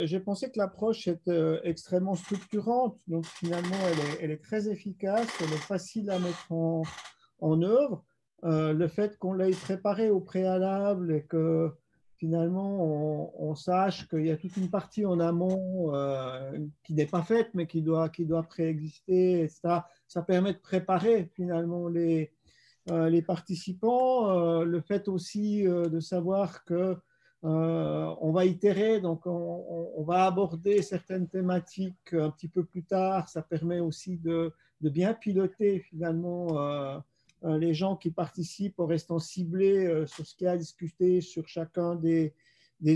J'ai pensé que l'approche est extrêmement structurante, donc finalement elle est très efficace, elle est facile à mettre en œuvre. Le fait qu'on l'ait préparé au préalable et que finalement on sache qu'il y a toute une partie en amont qui n'est pas faite mais qui doit préexister, etc., ça permet de préparer finalement les participants. Le fait aussi de savoir que on va itérer, donc on va aborder certaines thématiques un petit peu plus tard. Ça permet aussi de bien piloter finalement les gens qui participent en restant ciblés sur ce qu'il y a à discuter sur chacun des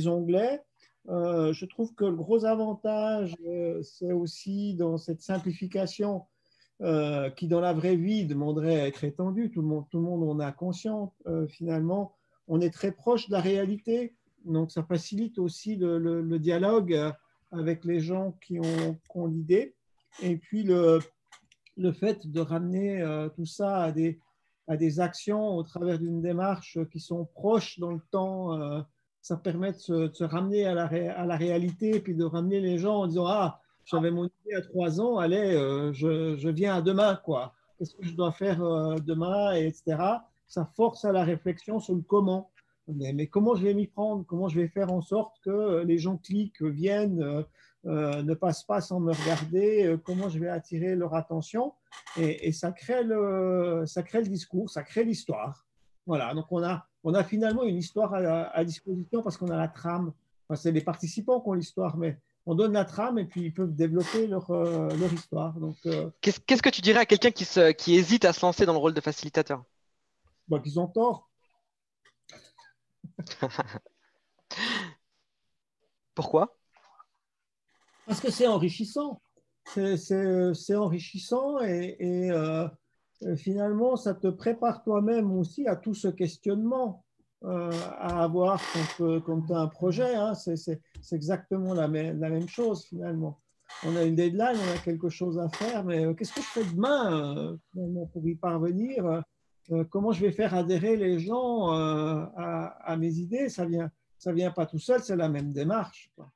onglets. Je trouve que le gros avantage, c'est aussi dans cette simplification qui dans la vraie vie demanderait à être étendue. Tout le monde en a conscience. Finalement, on est très proche de la réalité. Donc, ça facilite aussi le dialogue avec les gens qui ont l'idée. Et puis, le fait de ramener tout ça à des actions au travers d'une démarche qui sont proches dans le temps, ça permet de se ramener à la réalité et puis de ramener les gens en disant ah, j'avais mon idée à 3 ans, allez, je viens à demain, quoi. Qu'est-ce que je dois faire demain, etc. Ça force à la réflexion sur le comment. Mais comment je vais m'y prendre? Comment je vais faire en sorte que les gens cliquent, viennent, ne passent pas sans me regarder? Comment je vais attirer leur attention? Et ça crée ça crée le discours, ça crée l'histoire. Voilà, donc on a finalement une histoire à disposition parce qu'on a la trame. Enfin, c'est les participants qui ont l'histoire, mais on donne la trame et puis ils peuvent développer leur histoire. Donc, Qu'est-ce que tu dirais à quelqu'un qui hésite à se lancer dans le rôle de facilitateur? bah, qu'ils ont tort. Pourquoi? Parce que c'est enrichissant. C'est enrichissant finalement, ça te prépare toi-même aussi à tout ce questionnement à avoir quand tu as un projet. Hein. C'est exactement la même chose finalement. On a une deadline, on a quelque chose à faire, mais qu'est-ce que je fais demain finalement, pour y parvenir? Comment je vais faire adhérer les gens à mes idées? Ça vient pas tout seul, c'est la même démarche, quoi.